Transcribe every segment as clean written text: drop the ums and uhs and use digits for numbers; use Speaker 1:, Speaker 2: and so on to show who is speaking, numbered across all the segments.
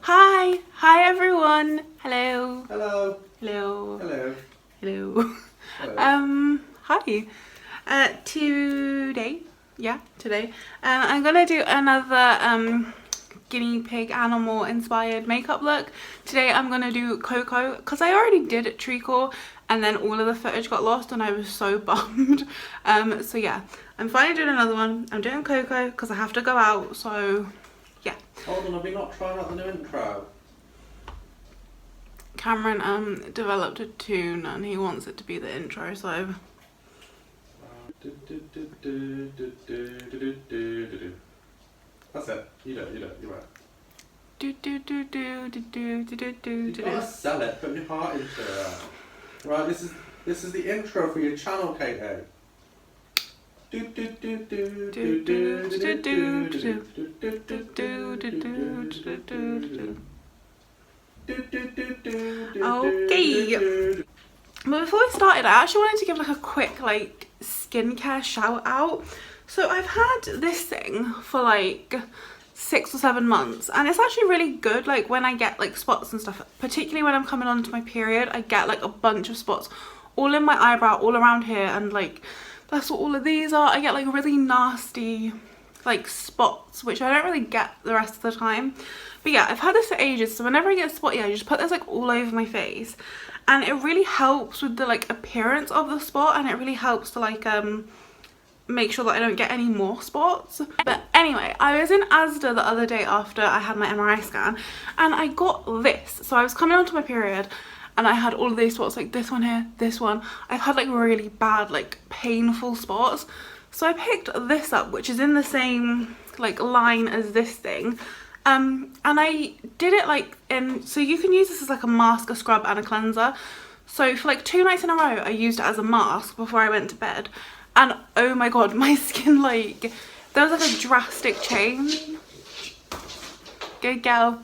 Speaker 1: Hi everyone. Hello.
Speaker 2: Hello.
Speaker 1: Hello.
Speaker 2: Hello.
Speaker 1: Hello.
Speaker 2: Hello.
Speaker 1: Hi. Today, I'm gonna do another guinea pig animal inspired makeup look. Today I'm gonna do Coco because I already did Treacle and then all of the footage got lost and I was so bummed. So yeah, I'm finally doing another one. I'm doing Coco because I have to go out, so yeah.
Speaker 2: Hold on, are we not trying out the new intro?
Speaker 1: Cameron developed a tune and he wants it to be the intro, so
Speaker 2: That's it. You do it, you're right.
Speaker 1: do do do do do do do do do
Speaker 2: You gotta sell it, put your heart into it. Right, this is the intro for your channel, Katie.
Speaker 1: Okay. But before we started, I actually wanted to give like a quick like skincare shout out. So I've had this thing for like 6 or 7 months and it's actually really good. Like when I get like spots and stuff, particularly when I'm coming on to my period, I get like a bunch of spots all in my eyebrow, all around here, and like that's what all of these are. I get like really nasty like spots, which I don't really get the rest of the time. But yeah, I've had this for ages, so whenever I get a spot, yeah, I just put this like all over my face and it really helps with the like appearance of the spot, and it really helps to like make sure that I don't get any more spots. But anyway, I was in Asda the other day after I had my MRI scan and I got this. So I was coming onto my period and I had all of these spots, like this one here, this one. I've had like really bad, like painful spots. So I picked this up, which is in the same like line as this thing. And I did it like so you can use this as like a mask, a scrub and a cleanser. So for like 2 nights in a row, I used it as a mask before I went to bed. And oh my god, my skin, like, there was like a drastic change. Good girl.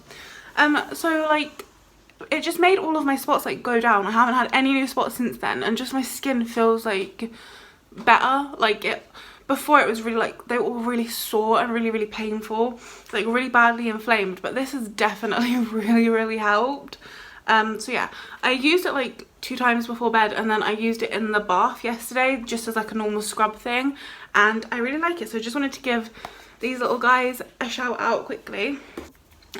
Speaker 1: So like, it just made all of my spots like go down. I haven't had any new spots since then, and just my skin feels like better. Like it, before it was really like, they were all really sore and really painful, like really badly inflamed, but this has definitely really helped. So yeah, I used it like 2 times before bed, and then I used it in the bath yesterday just as like a normal scrub thing, and I really like it. So I just wanted to give these little guys a shout out quickly.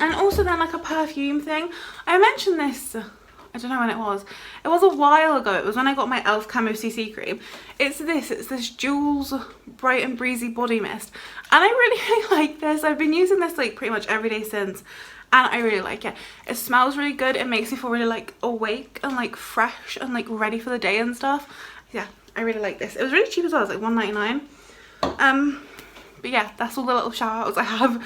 Speaker 1: And also then like a perfume thing, I mentioned this, I don't know when it was a while ago. It was when I got my e.l.f. Camo CC cream. It's this Jules Bright and Breezy body mist, and I really like this. I've been using this like pretty much every day since, and I really like it. It smells really good. It makes me feel really like awake and like fresh and like ready for the day and stuff. Yeah, I really like this. It was really cheap as well. It was like $1.99. But yeah, that's all the little shout outs I have.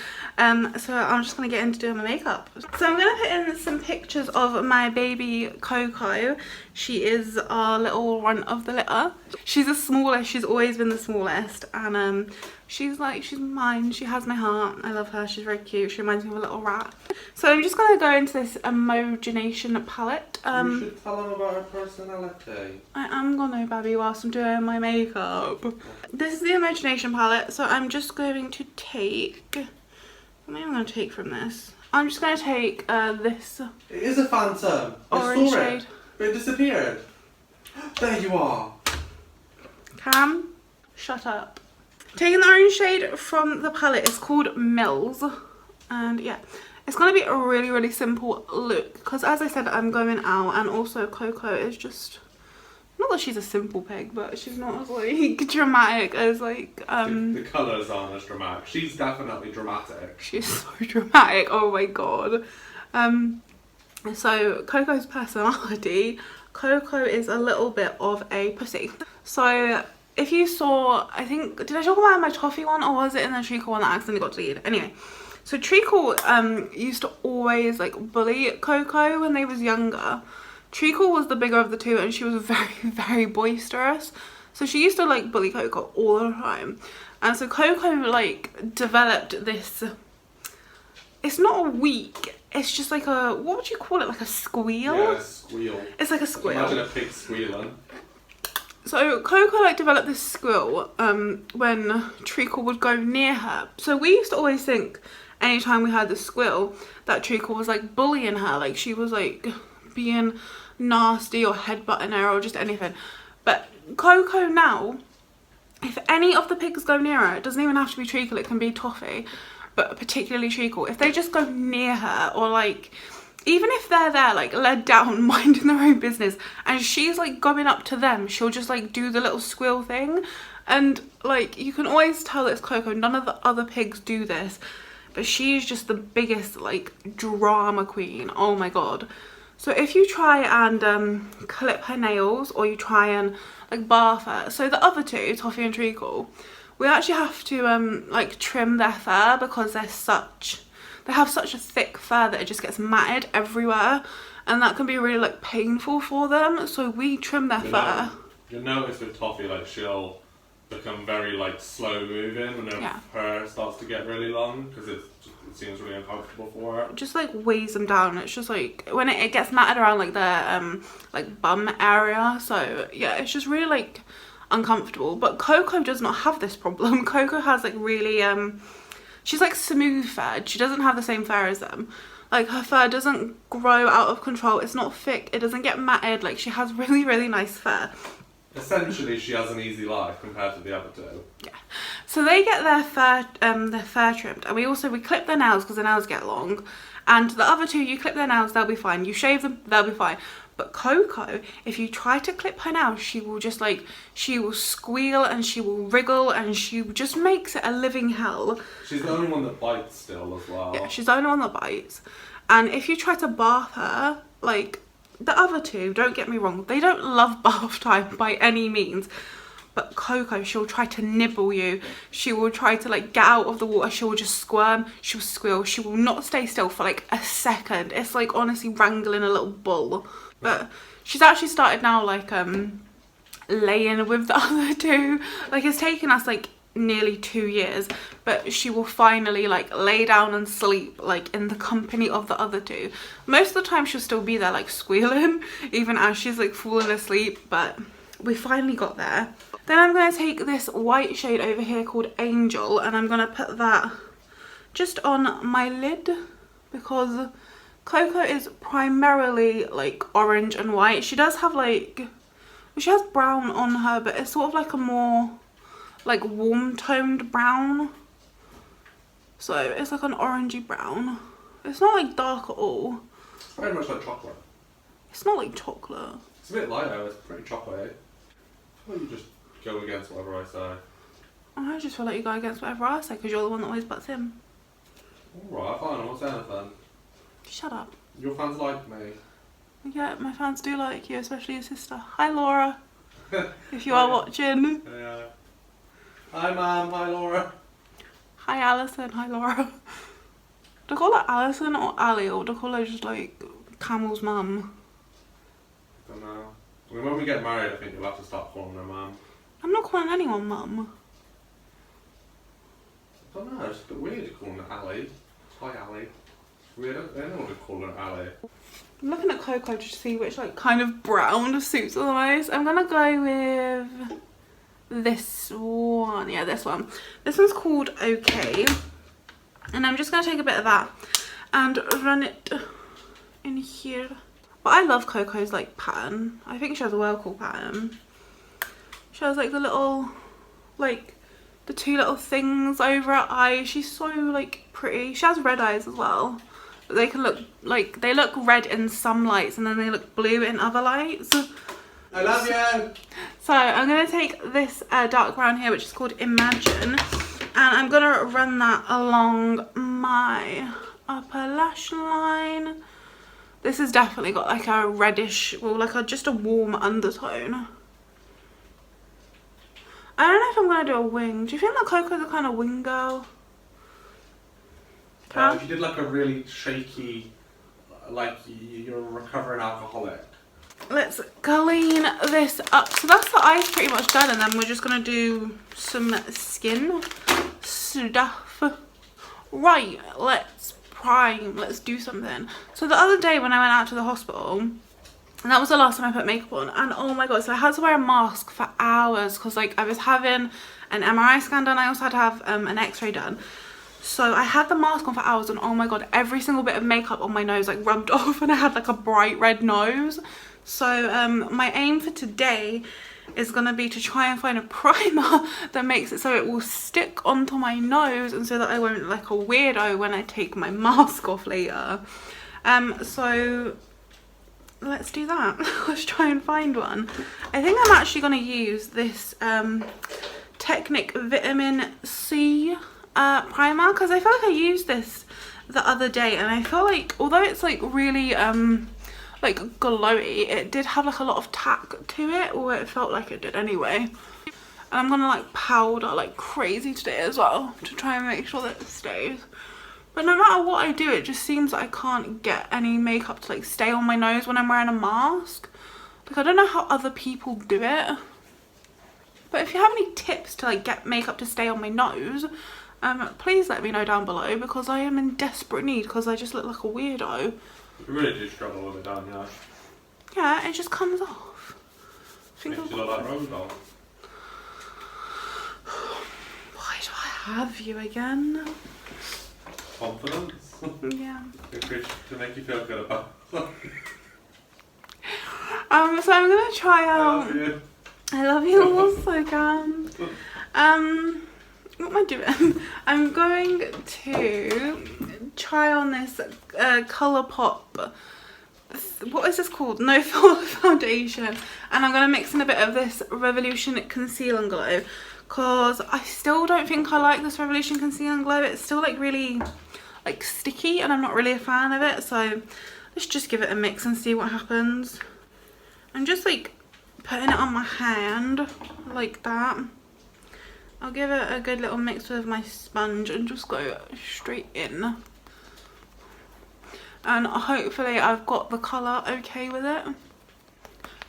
Speaker 1: So I'm just gonna get into doing my makeup. So I'm gonna put in some pictures of my baby Coco. She is our little runt of the litter. She's the smallest. She's always been the smallest, and she's mine. She has my heart. I love her. She's very cute. She reminds me of a little rat. So I'm just gonna go into this Imagination palette.
Speaker 2: You should tell them about her personality.
Speaker 1: I am gonna, baby, whilst I'm doing my makeup. This is the Imagination palette, so I'm just going to take, what am I going to take from this? I'm just going to take this.
Speaker 2: It is a phantom.
Speaker 1: Orange
Speaker 2: I saw
Speaker 1: shade.
Speaker 2: it, but it disappeared. There you are.
Speaker 1: Cam, shut up. Taking the orange shade from the palette, it's called Mills, and yeah, it's going to be a really simple look because, as I said, I'm going out, and also Coco is just, not that she's a simple pig, but she's not as like dramatic as like
Speaker 2: The colours aren't as dramatic. She's definitely dramatic.
Speaker 1: She's so dramatic, oh my god. So Coco's personality, Coco is a little bit of a pussy. So if you saw, I think, did I talk about my toffee one, or was it in the treacle one that accidentally got deleted? Anyway, so Treacle used to always like bully Coco when they was younger. Treacle was the bigger of the two, and she was very boisterous. So she used to like bully Coco all the time. And so Coco like developed this, it's not a weak, it's just like a, what would you call it, like a squeal?
Speaker 2: Yeah, a squeal.
Speaker 1: It's like a squeal.
Speaker 2: Imagine a pig squealing.
Speaker 1: So Coco like developed this squeal when Treacle would go near her. So we used to always think anytime we heard the squeal, that Treacle was like bullying her, like she was like being nasty or headbutting her or just anything. But Coco now, if any of the pigs go near her, it doesn't even have to be Treacle, it can be Toffee, but particularly Treacle, if they just go near her, or like even if they're there like led down minding their own business and she's like going up to them, she'll just like do the little squeal thing. And like you can always tell that it's Coco. None of the other pigs do this, but she's just the biggest like drama queen. Oh my god. So if you try and clip her nails, or you try and like bath her, so the other two, Toffee and Treacle, we actually have to like trim their fur because they have such a thick fur that it just gets matted everywhere, and that can be really like painful for them. So we trim their fur.
Speaker 2: You'll notice with Toffee, like she'll become very like slow moving when her hair starts to get really long, because it seems really uncomfortable for her.
Speaker 1: Just like weighs them down. It's just like when it gets matted around like their like bum area. So yeah, it's just really like uncomfortable. But Coco does not have this problem. Coco has like really she's like smooth furred. She doesn't have the same fur as them. Like her fur doesn't grow out of control. It's not thick. It doesn't get matted. Like she has really, really nice fur.
Speaker 2: Essentially, she has an easy life compared to the other two.
Speaker 1: Yeah. So they get their fur trimmed, and we clip their nails because their nails get long. And the other two, you clip their nails, they'll be fine. You shave them, they'll be fine. But Coco, if you try to clip her nails, she will just like, she will squeal and she will wriggle and she just makes it a living hell.
Speaker 2: She's the only one that bites still as well.
Speaker 1: Yeah, she's the only one that bites. And if you try to bath her, like the other two, don't get me wrong, they don't love bath time by any means. But Coco, she'll try to nibble you. She will try to like get out of the water. She will just squirm. She'll squeal. She will not stay still for like a second. It's like honestly wrangling a little bull. But she's actually started now like laying with the other two. Like it's taken us like nearly 2 years, but she will finally like lay down and sleep like in the company of the other two. Most of the time she'll still be there like squealing even as she's like falling asleep, but we finally got there. Then I'm going to take this white shade over here called Angel, and I'm going to put that just on my lid because Coco is primarily like orange and white. She does have like, well, she has brown on her, but it's sort of like a more like warm toned brown. So it's like an orangey brown. It's not like dark at all.
Speaker 2: It's very much like chocolate.
Speaker 1: It's not like chocolate.
Speaker 2: It's a bit lighter, it's pretty chocolatey. I feel like you just go against whatever I say.
Speaker 1: I just feel like you go against whatever I say because you're the one that always butts in.
Speaker 2: Alright, fine, I won't say anything.
Speaker 1: Shut up.
Speaker 2: Your fans like me.
Speaker 1: Yeah, my fans do like you, especially your sister. Hi Laura, if you are watching.
Speaker 2: Yeah. Hi Mum, hi Laura.
Speaker 1: Hi Alison, hi Laura. Do I call her Alison or Ali, or do I call her just like Camel's mum?
Speaker 2: I don't know. I mean, when we get married, I think you'll have to start calling her Mum.
Speaker 1: I'm not calling anyone mum.
Speaker 2: I don't know, it's a bit weird calling her Ali. Hi Ali. Weird, I don't want to call her Ali.
Speaker 1: I'm looking at Coco to see which like kind of brown suits her the most. I'm gonna go with this one. Yeah, this one. This one's called Okay. And I'm just gonna take a bit of that and run it in here. But I love Coco's like pattern. I think she has a well cool pattern. She has like the little, like the two little things over her eyes. She's so like pretty. She has red eyes as well. But they can look like, they look red in some lights and then they look blue in other lights.
Speaker 2: I love you!
Speaker 1: So I'm going to take this dark brown here, which is called Imagine, and I'm going to run that along my upper lash line. This has definitely got like a reddish, well like just a warm undertone. I don't know if I'm going to do a wing. Do you think that Coco's a kind of wing girl?
Speaker 2: If you did like a really shaky, like you're a recovering alcoholic.
Speaker 1: Let's clean this up. So that's the eyes pretty much done, and then we're just going to do some skin stuff. Right, let's prime. Let's do something. So the other day when I went out to the hospital, and that was the last time I put makeup on, and oh my god, so I had to wear a mask for hours because like I was having an MRI scan done. I also had to have an x-ray done. So I had the mask on for hours and oh my god, every single bit of makeup on my nose like rubbed off and I had like a bright red nose. So my aim for today is gonna be to try and find a primer that makes it so it will stick onto my nose and so that I won't look like a weirdo when I take my mask off later. So let's do that. Let's try and find one. I think I'm actually gonna use this Technic Vitamin C primer because I feel like I used this the other day and I feel like although it's like really like glowy, it did have like a lot of tack to it, or it felt like it did anyway. And I'm gonna like powder like crazy today as well to try and make sure that it stays. But no matter what I do, it just seems that I can't get any makeup to like stay on my nose when I'm wearing a mask. Like I don't know how other people do it. But if you have any tips to like get makeup to stay on my nose, please let me know down below because I am in desperate need because I just look like a weirdo.
Speaker 2: You really do struggle with it, don't you?
Speaker 1: Yeah, it just comes off.
Speaker 2: Makes you look like Rose doll.
Speaker 1: Why do I have you again?
Speaker 2: Confidence.
Speaker 1: Yeah.
Speaker 2: To make you feel good about it.
Speaker 1: So I'm gonna try out.
Speaker 2: I love you.
Speaker 1: I love you also, Cam. What am I doing? I'm going to try on this Colourpop. What is this called? No Filter Foundation, and I'm gonna mix in a bit of this Revolution Conceal and Glow because I still don't think I like this Revolution Conceal and Glow. It's still like really like sticky and I'm not really a fan of it, so let's just give it a mix and see what happens. I'm just like putting it on my hand like that. I'll give it a good little mix with my sponge and just go straight in. And hopefully I've got the colour okay with it.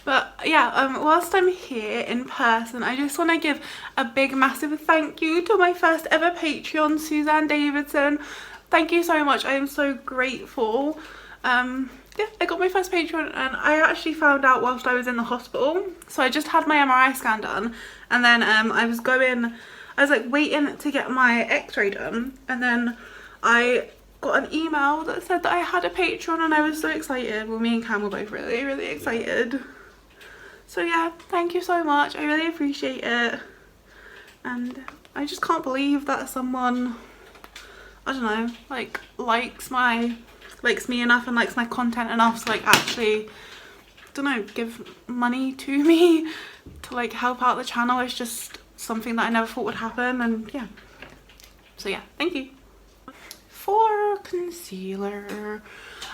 Speaker 1: But yeah, whilst I'm here in person, I just want to give a big massive thank you to my first ever Patreon, Suzanne Davidson. Thank you so much. I am so grateful. Yeah, I got my first Patreon and I actually found out whilst I was in the hospital. So I just had my MRI scan done and then I was like waiting to get my x-ray done, and then I got an email that said that I had a Patreon and I was so excited. Well, me and Cam were both really excited. So yeah, thank you so much. I really appreciate it. And I just can't believe that someone, I don't know, like likes me enough and likes my content enough to like actually, don't know, give money to me to like help out the channel. It's just something that I never thought would happen, and yeah. So yeah, thank you. For concealer,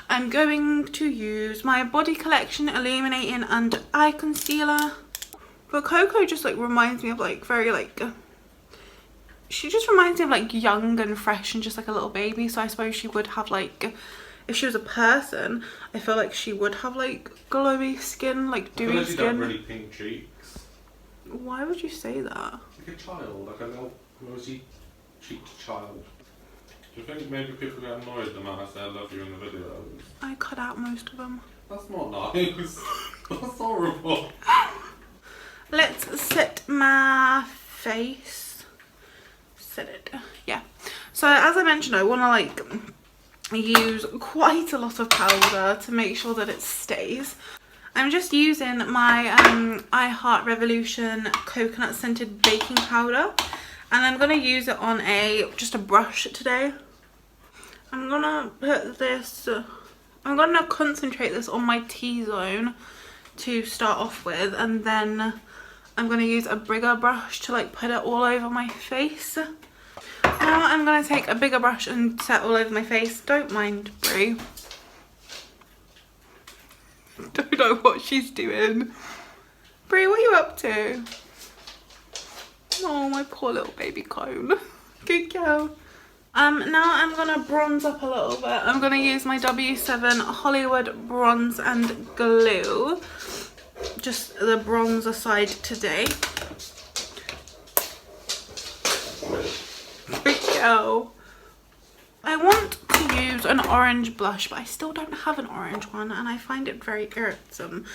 Speaker 1: I'm going to use my Body Collection Illuminating Under Eye Concealer. But Coco just like reminds me of like very like, she just reminds me of like young and fresh and just like a little baby. So I suppose she would have like, if she was a person, I feel like she would have like glowy skin, like dewy
Speaker 2: I feel like
Speaker 1: skin.
Speaker 2: she'd have really pink cheeks.
Speaker 1: Why would you say that?
Speaker 2: Like a child, like a little rosy cheeked child. Do you think maybe people get annoyed the amount I say I love you in the videos?
Speaker 1: I cut out most of them.
Speaker 2: That's not nice. That's horrible.
Speaker 1: Let's set my face. Set it. Yeah. So as I mentioned, I want to like use quite a lot of powder to make sure that it stays. I'm just using my I Heart Revolution coconut scented baking powder, and I'm gonna use it on just a brush today. I'm gonna put this, I'm gonna concentrate this on my T-zone to start off with, and then I'm gonna use a bigger brush to like put it all over my face. Now I'm gonna take a bigger brush and set all over my face. Don't mind Brie. Don't know what she's doing. Brie, what are you up to? Oh, my poor little baby cone. Good girl. Now I'm gonna bronze up a little bit. I'm gonna use my W7 Hollywood Bronze and Glue. Just the bronzer side today. Good girl. I want to use an orange blush, but I still don't have an orange one and I find it very irksome.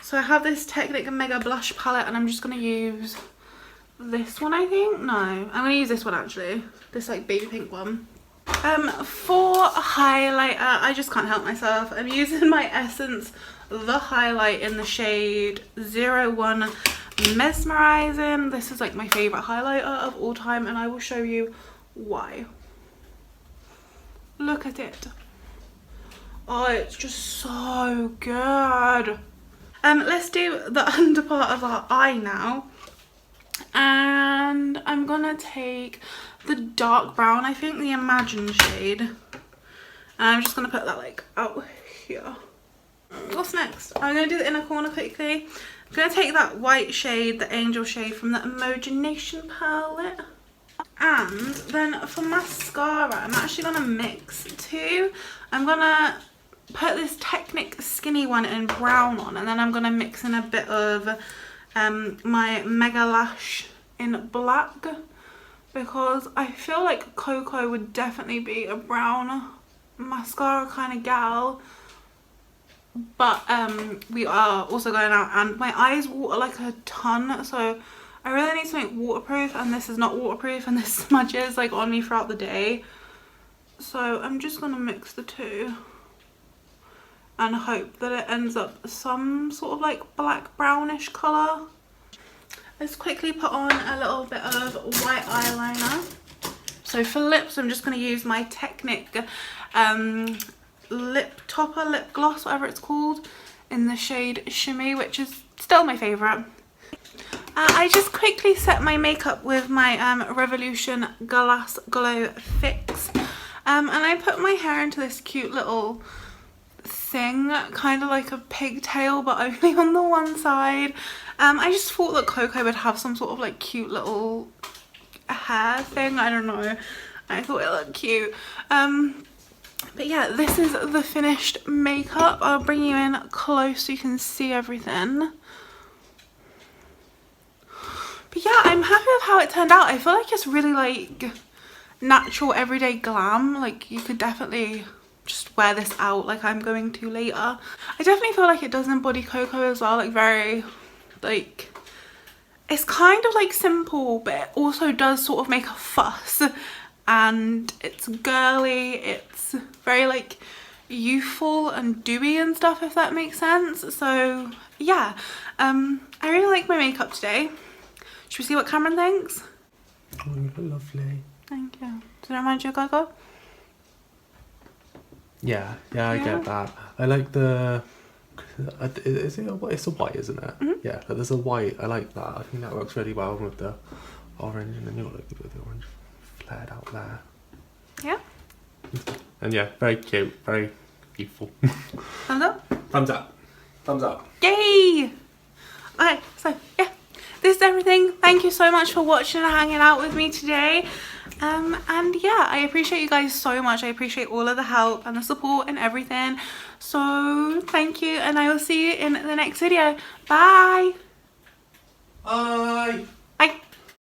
Speaker 1: So I have this Technic Mega Blush palette and I'm just going to use this one, I think. No, I'm going to use this one actually. This like baby pink one. For highlighter, I just can't help myself. I'm using my Essence The Highlight in the shade 01 Mesmerizing. This is like my favourite highlighter of all time, and I will show you why. Look at it. Oh, it's just so good. Let's do the under part of our eye now. And I'm gonna take the dark brown, I think the Imagine shade. And I'm just gonna put that like out here. What's next? I'm gonna do the inner corner quickly. I'm gonna take that white shade, the Angel shade from the Imagination palette. And then for mascara, I'm actually gonna mix two. I'm gonna put this Technic skinny one in brown on, and then I'm gonna mix in a bit of my Mega Lash in black, because I feel like Coco would definitely be a brown mascara kind of gal. But we are also going out, and my eyes water like a ton, so I really need something waterproof, and this is not waterproof, and this smudges like on me throughout the day. So I'm just gonna mix the two and hope that it ends up some sort of like black brownish colour. Let's quickly put on a little bit of white eyeliner. So for lips, I'm just going to use my Technic lip topper, lip gloss, whatever it's called, in the shade Shimmy, which is still my favourite. I just quickly set my makeup with my Revolution Glass Glow Fix, and I put my hair into this cute little thing, kind of like a pigtail, but only on the one side. I just thought that Coco would have some sort of like cute little hair thing, I don't know, I thought it looked cute. But yeah, this is the finished makeup. I'll bring you in close so you can see everything. But yeah, I'm happy with how it turned out. I feel like it's really like natural everyday glam. Like you could definitely just wear this out like I'm going to later. I definitely feel like it does embody Coco as well, like very like, it's kind of like simple, but it also does sort of make a fuss, and it's girly, it's very like youthful and dewy and stuff, if that makes sense. So yeah, I really like my makeup today. Should we see what Cameron thinks?
Speaker 2: Oh, you look lovely.
Speaker 1: Thank you. Does it remind you of Coco?
Speaker 2: Yeah, I get that. I like the, is it a white? It's a white, isn't it? Mm-hmm. Yeah, but there's a white. I like that. I think that works really well with the orange, and then you look good with the orange flared out there.
Speaker 1: Yeah.
Speaker 2: And yeah, very cute, very youthful.
Speaker 1: Thumbs up?
Speaker 2: Thumbs up. Thumbs up.
Speaker 1: Yay! Okay, so yeah, this is everything. Thank you so much for watching and hanging out with me today. And yeah, I appreciate you guys so much. I appreciate all of the help and the support and everything. So thank you, and I will see you in the next video. Bye.
Speaker 2: Bye.
Speaker 1: Bye.